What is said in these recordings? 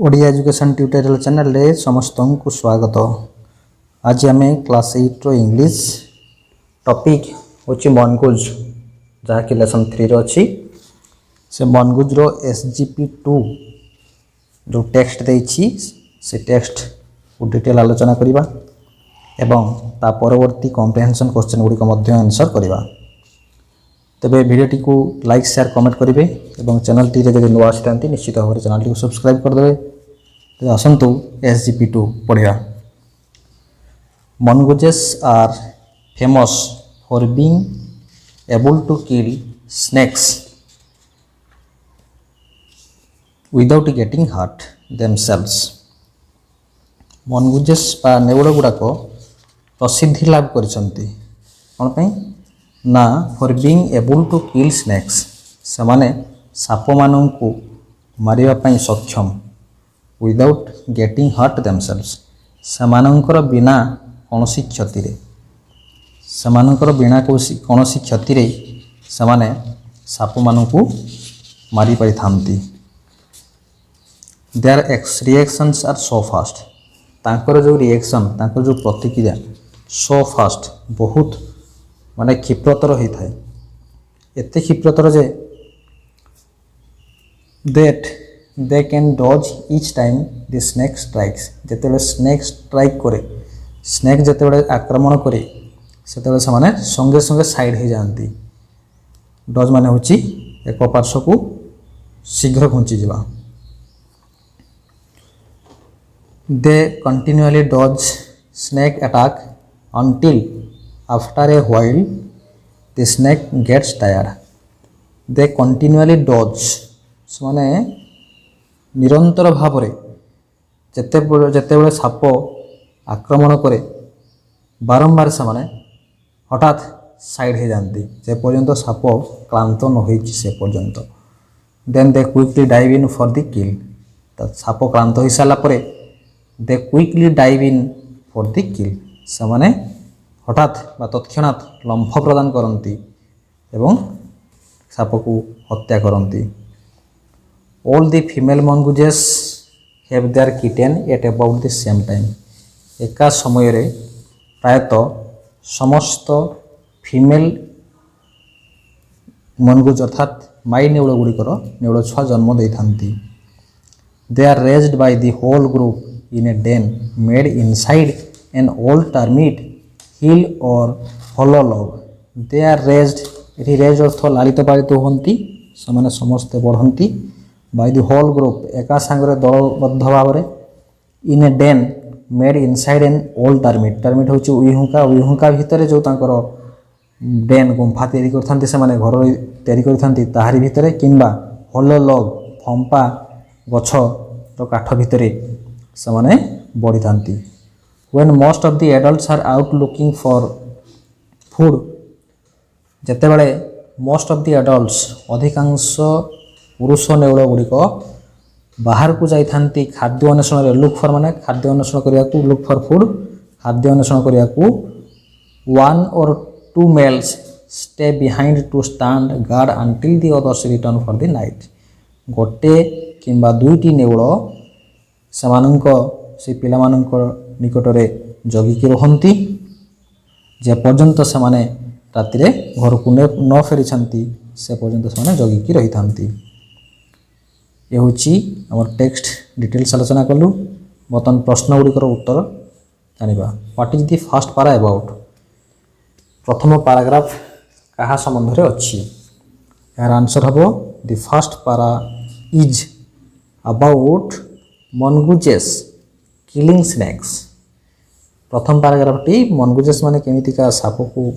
Odia education tutorial channel रे समस्त को स्वागत। आज आम क्लास 8 रो इंग्लिश टॉपिक होची मनगुज जहाँकि लेसन 3 रो अच्छी से मनगुज रो SGP2 जो टेक्स्ट देछि से टेक्स्ट को डिटेल आलोचना करिबा एवं ता परवर्ती कॉम्प्रिहेंशन क्वेश्चन गुडी को मध्य आंसर करिबा। तेबे वीडियोटी को लाइक शेयर कमेंट करेंगे और चैनल टी जब नुआ आसी निश्चित भाव में चैनल को सब्सक्राइब करदे। तो आसतु SGP2 पढ़ा। Mongooses are famous for being able to kill snakes without getting hurt themselves. Mongooses बा नेउड़ गुड़ाक प्रसिद्धि लाभ करछंती कौन पई ना for being able to kill snakes से माने साप मानन को मारिबा पई सक्षम विदाउट गेटिंग हर्ट देमसेल्व्स से मानकर बिना कौनसी क्षति रे से मानकर बिना कौनसी क्षति रे से माने साप मानन को मारी पारि थांती। Their reactions are so fast तांकर जो रिएक्शन तांकर जो प्रतिक्रिया सो फास्ट बहुत माने क्षिप्रतर होता है एत क्षिप्रतर जे that they can dodge each time the snake strikes. जिते स्नेक स्ट्राइक करे स्नेक जिते आक्रमण करे से माने संगे संगे साइड हो जाती। डॉज माने होची एक पार्श्व को शीघ्र घुंची जावा। They continuously dodge snake attack until after a while the snake gets tired. They continually dodge माने निरंतर भाव रे जेते साप आक्रमण करे बारंबार से माने हठात साइड हो जाती जे पर्यंत साप क्लांत न होइछि से पर्यंत। Then they quickly dive in for the kill. तो साप क्लांत हो सारा परे they quickly dive in for the kill से माने हठात बा तत्क्षणात लंफ प्रदान करती एवं साप को हत्या करती। All the female mongooses have their kitten at about the same time. एका समय रे प्रायतः समस्त फीमेल मनगुज अर्थात माई नेउड़ गुड़िकर नेउड़ छुआ जन्म दे थांती। They are raised by the whole group in a den made inside an old termite hill or hollow log. They are raised ये रेज अर्थ लालित पालित होती से समस्ते बढ़ती बाय द होल ग्रुप एका सांगरे दलबद्ध भाव में in a den made inside an old termite. Termite हूँ उइहुंका उइहुंका भितर जो तांकर डेन गुंफा तैयारी करथांती से माने घर तैयारी करथांती ताहारी भितरे किंबा हॉलो लॉग फंपा गछ रो काठ भितरे से माने बढ़ी थांती। When most of the adults are out looking for food जेते बड़े most of the adults अधिकांश पुरुष नेउड़ गुड़िक बाहर को जाई थांती खाद्य अन्वेषण रे लुक फॉर माने खाद्य अन्वेषण करिया को लुक फॉर फूड खाद्य अन्वेषण करिया को one or two males stay behind to stand guard until the others return for the night। गोटे किंबा दुईटी नेउड़ समानंक से पिलामानंक निकटरे जगिकी रहती जे पर्यंत से माने राति घर को न फेरी से पर्यंत से जगिकी रही था। ये हूँ आम टेक्स्ट डिटेल्स आलोचना कलु। बर्तमान प्रश्न गुड़िकर उत्तर जानिबा। व्हाट इज द फर्स्ट पारा अबाउट। प्रथम पाराग्राफ कहा संबंध रे अच्छी यार आंसर हम द फर्स्ट पारा इज अबाउट मनगुजेस किलिंग स्नेक्स। प्रथम पैराग्राफटी मनगुजेस माने केमितिका साप को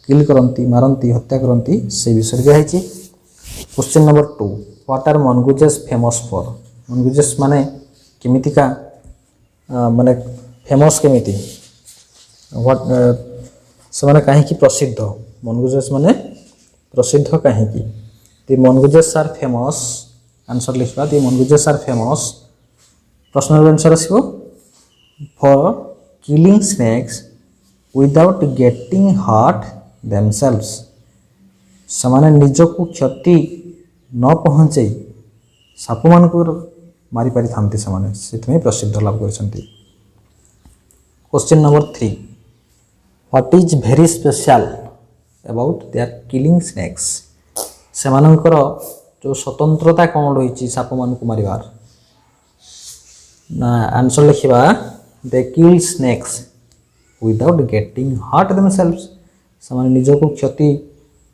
किल करती मारती हत्या करती से विषय दिखाई। Question number 2 what are mongooses famous for. Mongooses माने केमितिका माने फेमस केमिति व्हाट से माने काहे की प्रसिद्ध मनगुजेस माने प्रसिद्ध काहे की। The mongooses are famous answer लिखबा द मनगुजेस आर फेमस प्रश्न आंसर आसीबो for killing snakes without getting hurt themselves। समाने निज को क्षति न पहुँचे साप मान मारी पारि थांती से से प्रसिद्ध लाभ कर। Question number 3, what is very special about their killing snakes? सेमानंकर जो स्वतंत्रता कौन रही साप मान को मारिबार ना आंसर लिखा दे kill snakes without getting hurt themselves. से निजक क्षति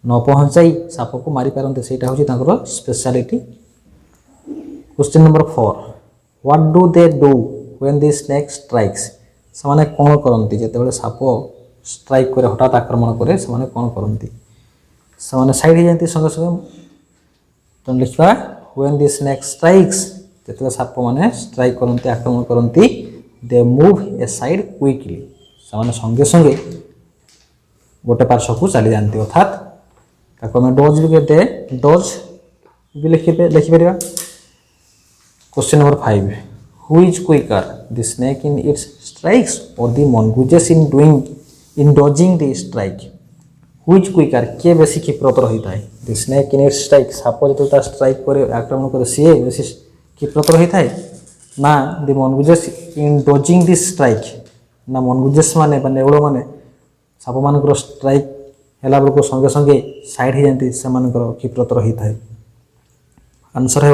न पहुँचाई साप को मारी पारते से speciality. Question number 4, what do they do when the snake strikes? से कौन करती जिते साप स्ट्राइक करे हठात आक्रमण करे से कौन करती? से साइड हो जाती संगे संगे। तो लिखा व्हेन द स्नेक स्ट्राइक्स, जिते साप मैंने स्ट्राइक करती आक्रमण करती they move A side quickly, से संगे संगे गोटे पार्श्व को चली जाती अर्थात आम डज भी कहते डज भी लिखिपर। Question number 5, who is quicker the snake in its strikes or the mongooses in dodging the strike? Who is quicker, किए बेसी क्षिप्रतर होता है? The snake in its strike, साप जो स्ट्राइक करे आक्रमण करे सी बेसी क्षिप्रतर होता है ना the mongooses in dodging the strike? ना mongooses माने नेवल माने साप मान स्ट्राइक है बेलू संगे संगे साइड हो जाती से क्षिप्रतर होता है। आंसर है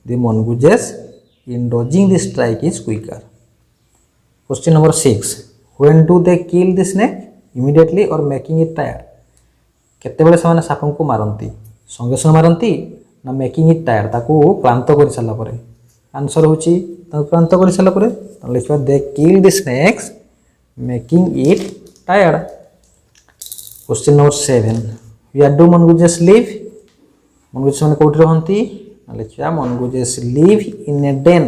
the mongooses in dodging the strike is quicker. Question number 6, when do they kill the snake immediately or making it tired? केतेबेले से साप को मारती संगे संगे मारती ना मेकिंग इट टायर्ड ताकू क्लांत कर सारा पर? आंसर हूँ क्लांत कर सारा लिखा दे kill the snakes making it tired. Question number 7, where do mongooses live? mongooses मैंने कौटी रहती? लिखा mongooses live in a den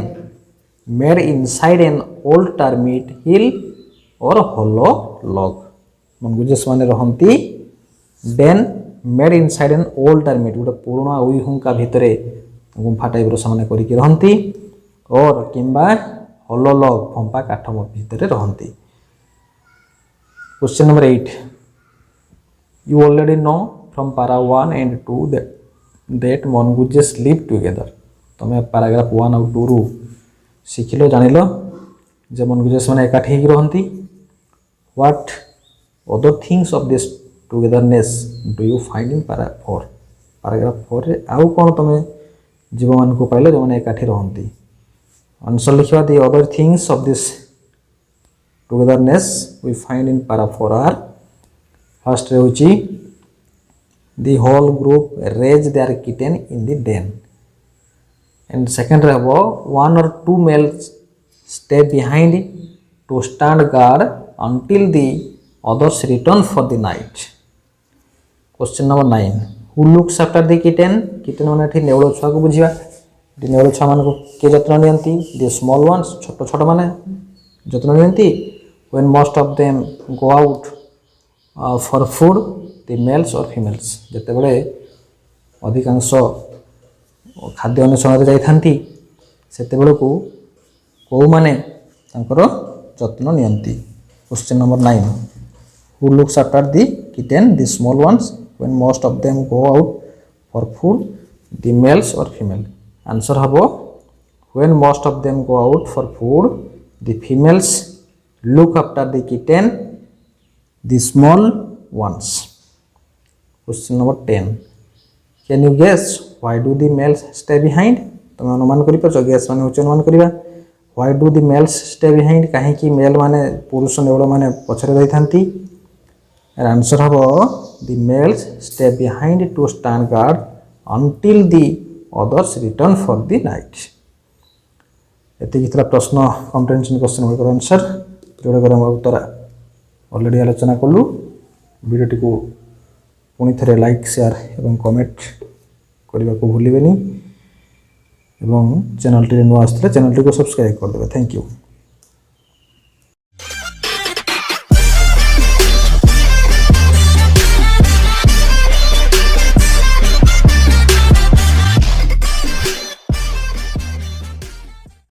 made inside an old termite hill or hollow log। mongooses माने रहती den made inside an old termite, गोटे पुराना उइहुंका भितर गुंफा type से करके रहती और किंबा hollow log फंपा काठ भितर रहती। Question number 8, you already know from para 1 and 2 that mongooses live together। तुम्हें पैराग्राफ 1 और 2 रु शिखिल जानिल जे mongooses मैंने एकाठी रहती। What other things of this togetherness do you find in para 4? Paragraph 4 रे आउ कौन तुम्हें जीव मान को पाइल जो मैंने एकाठी रहती? आंसर लिखा the other things of this togetherness we find in para 4 are first ray the whole group raise their kitten in the den, and second रे one or two males stay behind to stand guard until the others return for the night। Question number 9, who looks after the kitten? kitten माने ठीक naval छुआ को बुझिबा। Naval छुआ मान को के जत्न नियंती? the small ones, छोट छोट माने जत्न नियंती। when most of them go out for food, the males or females, जिते बड़े अधिकांश खाद्य अन्वेषण जाती से कौ माने जत्न नियंती। Question number 9, who looks after the kitten? the small ones when most of them go out for food, the males or female? Answer हम when most of them go out for food, the females look after the kitten, the small ones। Question number 10, can you guess why do the males stay behind? तुम अनुमान कर guess मान अनुमान करवा why do the males stay behind, कहीं male माने पुरुष नेवल माने पछरे रही थांती? आंसर हम the males stay behind to stand guard until the others return for the night. एति प्रश्न कॉम्प्रिहेंशन क्वेश्चन गुड़िक आंसर जोड़ा उत्तर ऑलरेडी आलोचना कलु। वीडियोटी को पुणी थे लाइक शेयर एवं कमेंट करने को भूलें। चैनल नुआ आसते चैनल को सब्सक्राइब करदे। Thank you.